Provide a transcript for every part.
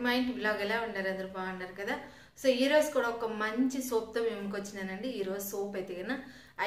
మా ఇంటి బ్లాగ్ ఎలా ఉన్నారు? అందరూ బాగున్నారు కదా. సో ఈ రోజు కూడా ఒక మంచి సోప్తో మేము ముందుకొచ్చినానండి. ఈ రోజు సోప్ అయితే కన్నా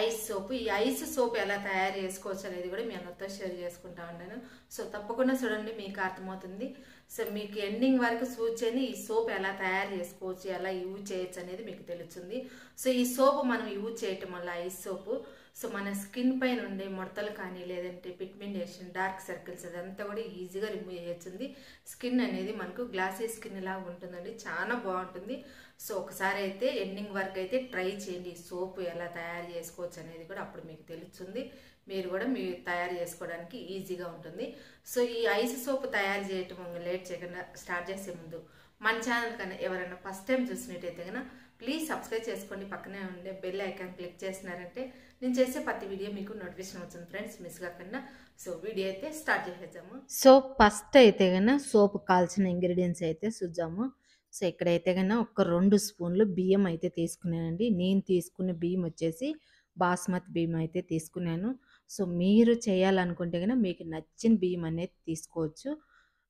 ఐస్ సోప్. ఈ ఐస్ సోప్ ఎలా తయారు చేసుకోవచ్చు అనేది కూడా మీ అందరితో షేర్ చేసుకుంటా ఉన్నాను. సో తప్పకుండా చూడండి, మీకు అర్థమవుతుంది. సో మీకు ఎండింగ్ వరకు చూచని ఈ సోప్ ఎలా తయారు చేసుకోవచ్చు, ఎలా యూజ్ చేయొచ్చు అనేది మీకు తెలుస్తుంది. సో ఈ సోప్ మనం యూజ్ చేయటం వల్ల ఐస్ సోపు సో మన స్కిన్ పైన ఉండే ముడతలు కానీ లేదంటే పిగ్మెంటేషన్, డార్క్ సర్కిల్స్ అదంతా కూడా ఈజీగా రిమూవ్ చేయొచ్చుంది. స్కిన్ అనేది మనకు గ్లాసీ స్కిన్ లాగా ఉంటుందండి, చాలా బాగుంటుంది. సో ఒకసారి అయితే ఎండింగ్ వరకు అయితే ట్రై చేయండి. ఈ సోప్ ఎలా తయారు చేసుకోవచ్చు అనేది కూడా అప్పుడు మీకు తెలుస్తుంది. మీరు కూడా తయారు చేసుకోవడానికి ఈజీగా ఉంటుంది. సో ఈ ఐస్ సోప్ తయారు చేయటం లేట్ చేయకుండా స్టార్ట్ చేసే ముందు మన ఛానల్ కన్నా ఎవరైనా ఫస్ట్ టైం చూసినట్టయితే కన్నా ప్లీజ్ సబ్స్క్రైబ్ చేసుకోండి. పక్కనే ఉండే బెల్ ఐకాన్ క్లిక్ చేసినారంటే నేను చేసే ప్రతి వీడియో మీకు నోటిఫికేషన్ అవుతుంది ఫ్రెండ్స్, మిస్ కాకుండా. సో వీడియో అయితే స్టార్ట్ చేసేద్దాము. సో ఫస్ట్ అయితే కన్నా సోప్ కాల్చిన ఇంగ్రీడియంట్స్ అయితే చూద్దాము. సో ఇక్కడైతే కన్నా ఒక 2 స్పూన్లు బియ్యం అయితే తీసుకున్నానండి. నేను తీసుకున్న బియ్యం వచ్చేసి బాస్మతి బియ్యం అయితే తీసుకున్నాను. సో మీరు చేయాలనుకుంటే కన్నా మీకు నచ్చిన బియ్యం అనేది తీసుకోవచ్చు.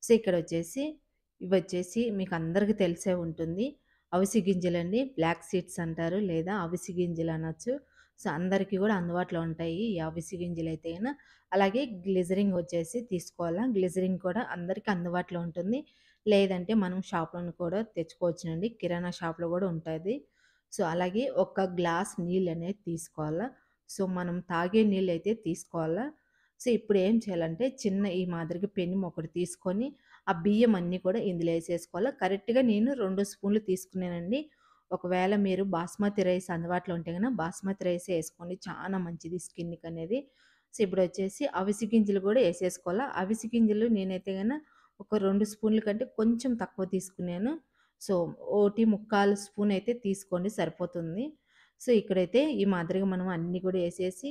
సో ఇక్కడ వచ్చేసి ఇవి వచ్చేసి మీకు అందరికీ తెలిసే ఉంటుంది, అవిసె గింజలండి. బ్లాక్ సీడ్స్ అంటారు లేదా అవిసె గింజలు అనొచ్చు. సో అందరికీ కూడా అందుబాటులో ఉంటాయి ఈ అవిసె గింజలు అయితే గన. అలాగే గ్లిజరింగ్ వచ్చేసి తీసుకోవాలా. గ్లిజరింగ్ కూడా అందరికీ అందుబాటులో ఉంటుంది, లేదంటే మనం షాప్‌లోను కూడా తెచ్చుకోవచ్చునండి. కిరాణా షాప్‌లో కూడా ఉంటుంది. సో అలాగే ఒక గ్లాస్ నీళ్ళు అనేది తీసుకోవాలా. సో మనం తాగే నీళ్ళు అయితే తీసుకోవాలా. సో ఇప్పుడు ఏం చేయాలంటే చిన్న ఈ మాదిరిగా పెన్ను ఒకటి తీసుకొని ఆ బియ్యం అన్నీ కూడా ఇందులో వేసేసుకోవాలి. కరెక్ట్‌గా నేను 2 స్పూన్లు తీసుకున్నానండి. ఒకవేళ మీరు బాస్మతి రైస్ అందుబాటులో ఉంటే గనక బాస్మతి రైసే ఏసుకోండి, చాలా మంచిది స్కిన్‌కి అనేది. సో ఇప్పుడొచ్చేసి అవిసె గింజలు కూడా ఏసేసుకోవాలా. అవిసె గింజలు నేనైతే గన ఒక 2 స్పూన్ల కంటే కొంచెం తక్కువ తీసుకున్నాను. సో 1 స్పూన్ అయితే తీసుకోండి సరిపోతుంది. సో ఇక్కడైతే ఈ మాదిరిగా మనం అన్నీ కూడా ఏసేసి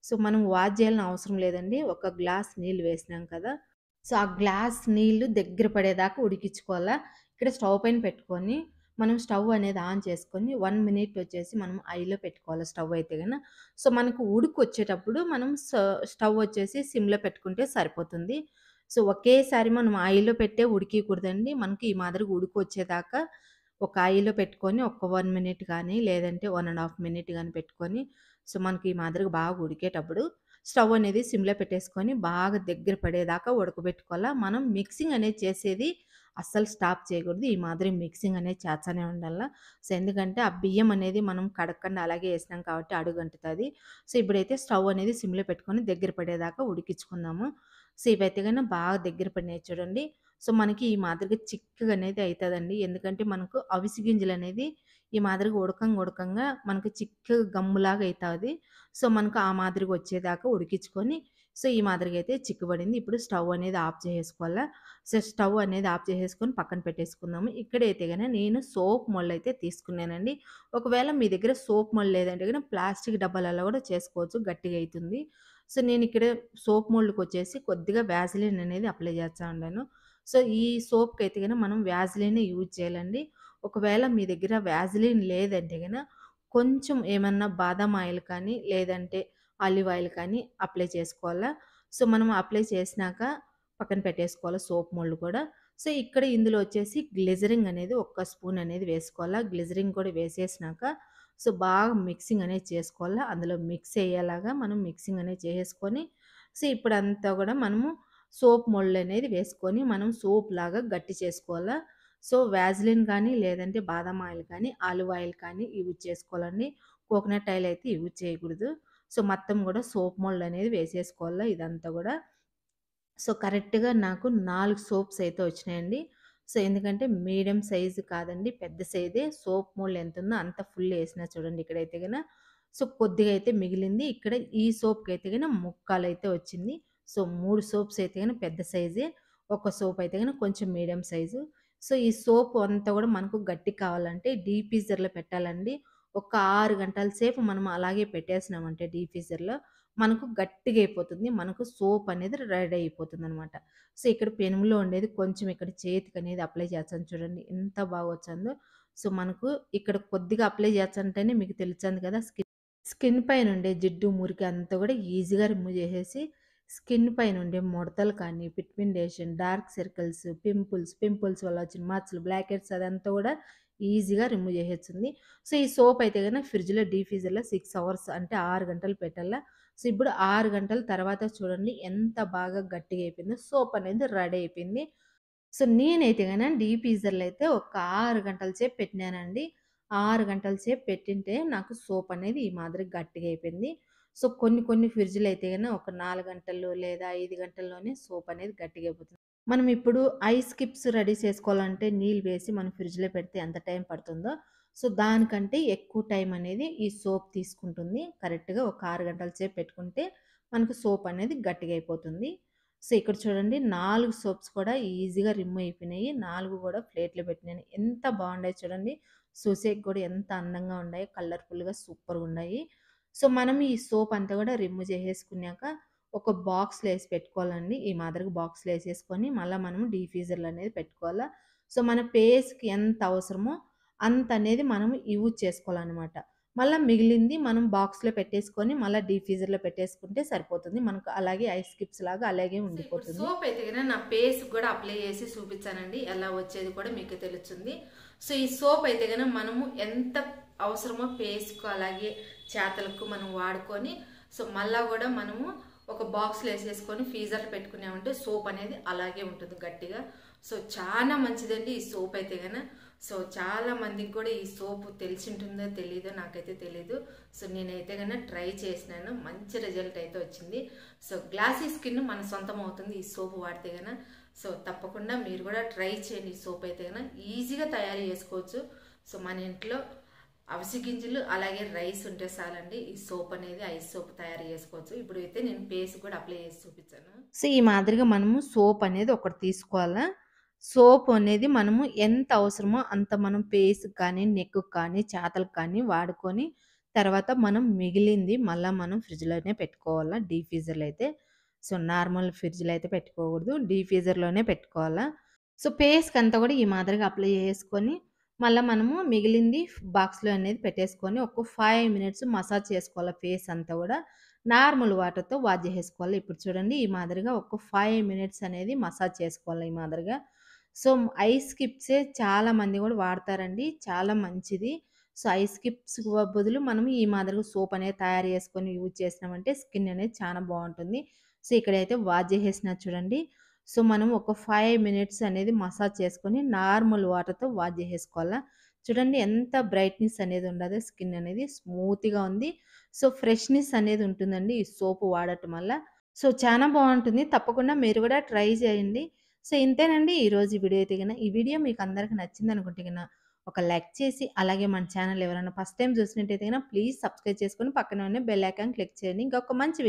సో మనం వాష్ చేయాల్సిన అవసరం లేదండి. ఒక గ్లాస్ నీళ్ళు వేసినాం కదా. సో ఆ గ్లాస్ నీళ్ళు దగ్గర పడేదాకా ఉడికించుకోవాలా. ఇక్కడ స్టవ్ పైన పెట్టుకొని మనం స్టవ్ అనేది ఆన్ చేసుకొని 1 మినిట్ వచ్చేసి మనం హైలో పెట్టుకోవాలి స్టవ్ అయితే గన. సో మనకు ఉడుకొచ్చేటప్పుడు మనం స్టవ్ వచ్చేసి సిమ్‌లో పెట్టుకుంటే సరిపోతుంది. సో ఒకేసారి మనం హైలో పెట్టే ఉడికియకూడదండి. మనకి ఈ మాదిరిగా ఉడుకొచ్చేదాకా ఒక హైలో పెట్టుకొని ఒక 1 మినిట్ కానీ లేదంటే 1 ½ మినిట్ గాని పెట్టుకొని సో మనకి ఈ మాదిరిగా బాగా ఉడికేటప్పుడు స్టవ్ అనేది సిమ్‌లో పెట్టేసుకొని బాగా దగ్గర పడేదాకా ఉడకబెట్టుకోవాలా. మనం మిక్సింగ్ అనేది చేసేది అస్సలు స్టాప్ చేయకూడదు. ఈ మాదిరి మిక్సింగ్ అనేది చేస్తూనే ఉండాల. సో ఎందుకంటే ఆ బియ్యం అనేది మనం కడగకుండా అలాగే ఏసినాం కాబట్టి అడుగంటుతది. సో ఇప్పుడైతే స్టవ్ అనేది సిమ్‌లో పెట్టుకొని దగ్గర పడేదాకా ఉడికించుకుందాము. సో ఇవైతే గన బాగా దగ్గర పడినాయి చూడండి. సో మనకి ఈ మాదిరిగా చిక్కగా అనేది అయితదండి. ఎందుకంటే మనకు అవిసె గింజలనేది ఈ మాదిరిగా ఉడకంగా మనకు చిక్కగా గమ్ములాగా అయితది. సో మనకు ఆ మాదిరిగా వచ్చేదాకా ఉడికించుకొని సో ఈ మాదిరిగా అయితే చిక్కబడింది. ఇప్పుడు స్టవ్ అనేది ఆఫ్ చేసేసుకోవాలా. సో స్టవ్ అనేది ఆఫ్ చేసేసుకొని పక్కన పెట్టేసుకుందాము. ఇక్కడైతే గన నేను సోప్ మొళ్ళైతే తీసుకున్నానండి. ఒకవేళ మీ దగ్గర సోప్ మొళ్ళు లేదంటే గన ప్లాస్టిక్ డబ్బాలలో కూడా చేసుకోవచ్చు, గట్టిగా అయితుంది. సో నేను ఇక్కడ సోప్ మోల్డ్‌కొచ్చేసి కొద్దిగా వ్యాజిలిన్ అనేది అప్లై చేస్తా ఉండాను. సో ఈ సోప్‌కైతే గన మనం వ్యాజిలినే యూజ్ చేయాలండి. ఒకవేళ మీ దగ్గర వ్యాజిలిన్ లేదంటే గన కొంచెం ఏమన్నా బాదాం ఆయిల్ కానీ, లేదంటే ఆలివ్ ఆయిల్ కానీ అప్లై చేసుకోవాలా. సో మనం అప్లై చేసినాక పక్కన పెట్టేసుకోవాలా సోప్ మోల్డ్ కూడా. సో ఇక్కడ ఇందులో వచ్చేసి గ్లిజరింగ్ అనేది ఒక్క స్పూన్ అనేది వేసుకోవాలా. గ్లిజరింగ్ కూడా వేసేసినాక సో బాగా మిక్సింగ్ అనేది చేసుకోవాలా. అందులో మిక్స్ అయ్యేలాగా మనం మిక్సింగ్ అనేది చేసేసుకొని సో ఇప్పుడంతా కూడా మనము సోప్ మోల్డ్ అనేది వేసుకొని మనం సోప్ లాగా గట్టి చేసుకోవాలా. సో వ్యాజిలిన్ కానీ లేదంటే బాదాం ఆయిల్ కానీ, ఆలివ్ ఆయిల్ కానీ యూజ్ చేసుకోవాలండి. కోకోనట్ ఆయిల్ అయితే యూజ్ చేయకూడదు. సో మొత్తం కూడా సోప్ మోల్డ్ అనేది వేసేసుకోవాలా ఇదంతా కూడా. సో కరెక్ట్‌గా నాకు 4 సోప్స్ అయితే వచ్చినాయండి. సో ఎందుకంటే మీడియం సైజ్ కాదండి, పెద్ద సైజే. సోప్ మోల్డ్ ఎంతుందో అంత ఫుల్ ఏసినా చూడండి ఇక్కడైతే గన. సో కొద్దిగా అయితే మిగిలింది. ఇక్కడ ఈ సోప్‌కైతే గన ముక్కాలైతే వచ్చింది. సో 3 సోప్స్ అయితే గన పెద్ద సైజే. ఒక సోప్ అయితే గన కొంచెం మీడియం సైజు. సో ఈ సోప్ అంతా కూడా మనకు గట్టిగా కావాలంటే డీప్ ఫ్రీజర్‌లో పెట్టాలండి. ఒక 6 గంటల సేపు మనం అలాగే పెట్టేసినామంటే డీప్ ఫ్రీజర్‌లో మనకు గట్టిగా అయిపోతుంది. మనకు సోప్ అనేది రెడీ అయిపోతుందనమాట. సో ఇక్కడ పెనంలో ఉండేది కొంచెం ఇక్కడ చేతికనేది అప్లై చేస్తాను చూడండి ఎంత బాగా వచ్చిందో. సో మనకు ఇక్కడ కొద్దిగా అప్లై చేస్తంటేనే మీకు తెలుస్తుంది కదా స్కిన్ పైన ఉండే జిడ్డు, మురికి అంతా కూడా ఈజీగా రిమూవ్ చేసేసి స్కిన్ పైన ఉండే ముడతలు కానీ, పిగ్మెంటేషన్, డార్క్ సర్కిల్స్, పింపుల్స్ వల్ల వచ్చిన మచ్చలు, బ్లాక్ హెడ్స్ అదంతా కూడా ఈజీగా రిమూవ్ చేసేస్తుంది. సో, ఈ సోప్ అయితే గనక ఫ్రిడ్జ్‌లో డీప్ ఫ్రీజర్‌లో 6 అవర్స్ అంటే 6 గంటలు పెట్టాలా. సో, ఇప్పుడు 6 గంటల తర్వాత చూడండి ఎంత బాగా గట్టిగా అయిపోయిందో. సోప్ అనేది రెడీ అయిపోయింది. సో, నేనైతే గన డీప్ ఫ్రీజర్‌లో అయితే ఒక 6 గంటల సేపు పెట్టినానండి. 6 గంటల సేపు పెట్టింటే నాకు సోప్ అనేది ఈ మాదిరి గట్టిగా అయిపోయింది. సో, కొన్ని ఫ్రిడ్జ్‌లో అయితే గన ఒక 4 గంటల్లో లేదా 5 గంటల్లోనే సోప్ అనేది గట్టిగా అయిపోతుంది. మనం ఇప్పుడు ఐస్ క్యూబ్స్ రెడీ చేసుకోవాలంటే నీళ్ళు వేసి మనం ఫ్రిడ్జ్‌లో పెడితే ఎంత టైం పడుతుందో, సో, దానికంటే ఎక్కువ టైం అనేది ఈ సోప్ తీసుకుంటుంది. కరెక్ట్‌గా ఒక 6 గంటల సేపు పెట్టుకుంటే మనకు సోప్ అనేది గట్టిగా అయిపోతుంది. సో, ఇక్కడ చూడండి 4 సోప్స్ కూడా ఈజీగా రిమూవ్ అయిపోయినాయి. 4 కూడా ప్లేట్‌లో పెట్టినాను. ఎంత బాగున్నాయో చూడండి. చూసేకి కూడా ఎంత అందంగా ఉన్నాయి. కలర్‌ఫుల్‌గా సూపర్‌గున్నాయి. సో, మనం ఈ సోప్ అంతా కూడా రిమూవ్ చేసేసుకున్నాక ఒక బాక్స్‌లో ఏసి పెట్టుకోవాలండి. ఈ మాదిరిగా బాక్స్‌లో ఏసేసుకొని మళ్ళా మనం డీప్ ఫ్రీజర్‌లో అనేది పెట్టుకోవాలా. సో, మన ఫేస్‌కి ఎంత అవసరమో అంత అనేది మనం యూజ్ చేసుకోవాలనమాట. మళ్ళా మిగిలింది మనం బాక్స్‌లో పెట్టేసుకొని మళ్ళా డీప్ ఫ్రీజర్‌లో పెట్టేసుకుంటే సరిపోతుంది. మనకు అలాగే ఐస్ క్యూబ్స్ లాగా అలాగే సో, ఇప్పుడు ఉండిపోతుంది. సోప్ అయితే గన నా ఫేస్ కూడా అప్లై చేసి చూపించానండి. ఎలా వచ్చేది కూడా మీకు తెలుస్తుంది. సో, ఈ సోప్ అయితే గన మనము ఎంత అవసరమో ఫేస్‌కు అలాగే చేతలకు మనం వాడుకొని సో, మళ్ళా కూడా మనము ఒక బాక్స్‌లో ఏసేసుకొని ఫ్రీజర్‌లో పెట్టుకున్నామంటే సోప్ అనేది అలాగే ఉంటుంది గట్టిగా. సో, చాలా మంచిదండి ఈ సోప్ అయితే గన. సో, చాలా మందికి కూడా ఈ సోప్ తెలిసుంటుందో తెలీదో నాకైతే తెలీదు. సో, నేనైతే గన ట్రై చేసినాను. మంచి రిజల్ట్ అయితే వచ్చింది. సో, గ్లాసీ స్కిన్ మన సొంతం అవుతుంది ఈ సోప్ వాడితే గన. సో, తప్పకుండా మీరు కూడా ట్రై చేయండి. ఈ సోప్ అయితే గన ఈజీగా తయారు చేసుకోవచ్చు. సో, మన ఇంట్లో అవిసె గింజలు అలాగే రైస్ ఉంటే చాలండి ఈ సోప్ అనేది ఐస్ సోప్ తయారు చేసుకోవచ్చు. ఇప్పుడు అయితే నేను ఫేస్ కూడా అప్లై చేసి చూపించాను. సో, ఈ మాదిరిగా మనము సోప్ అనేది ఒకటి తీసుకోవాలా. సోప్ అనేది మనము ఎంత అవసరమో అంత మనం ఫేస్‌కి కానీ, నెక్‌కి కానీ, చేతలకు కానీ వాడుకొని తర్వాత మనం మిగిలింది మళ్ళా మనం ఫ్రిడ్జ్‌లోనే పెట్టుకోవాలా డీప్ ఫ్రీజర్‌లో అయితే. సో, నార్మల్ ఫ్రిడ్జ్‌లో అయితే పెట్టుకోకూడదు. డీప్ ఫ్రీజర్‌లోనే పెట్టుకోవాలా. సో, ఫేస్‌కంతా కూడా ఈ మాదిరిగా అప్లై చేసుకొని మళ్ళా మనము మిగిలింది బాక్స్‌లో అనేది పెట్టేసుకొని ఒక 5 మినిట్స్ మసాజ్ చేసుకోవాలా ఫేస్ అంతా కూడా. నార్మల్ వాటర్‌తో వాష్ జేసేసుకోవాలి. ఇప్పుడు చూడండి ఈ మాదిరిగా ఒక 5 మినిట్స్ అనేది మసాజ్ చేసుకోవాలి ఈ మాదిరిగా. సో, ఐస్ క్యూబ్సే చాలా మంది గూడా వాడతారండి. చాలా మంచిది. సో, ఐస్ క్యూబ్స్ బదులు మనం ఈ మాదిరిగా సోప్ అనేది తయారు చేసుకొని యూజ్ చేసినామంటే స్కిన్ అనేది చానా బావుంటుంది. సో, ఇక్కడైతే వాష్ జేసేసినా చూడండి. సో, మనం ఒక 5 మినిట్స్ అనేది మసాజ్ చేసుకొని నార్మల్ వాటర్‌తో వాష్ జేసేసుకోవాలా. చూడండి ఎంత బ్రైట్‌నెస్ అనేది ఉండదో స్కిన్ అనేది స్మూత్‌గా ఉంది. సో, ఫ్రెష్‌నెస్ అనేది ఉంటుందండి ఈ సోపు వాడటం వల్ల. సో, చానా బావుంటుంది. తప్పకుండా మీరు గూడా ట్రై చేయండి. సో, ఇంతేనండి ఈరోజు వీడియో అయితే గన. ఈ వీడియో మీకు అందరికి నచ్చిందనుకుంటే గన ఒక లైక్ చేసి, అలాగే మన ఛానల్ ఎవరైనా ఫస్ట్ టైమ్ చూసినట్టయితే గన ప్లీజ్ సబ్స్క్రైబ్ చేసుకొని పక్కనే ఉన్న బెల్ ఐకాన్ క్లిక్ చేయండి. ఇంకొక మంచి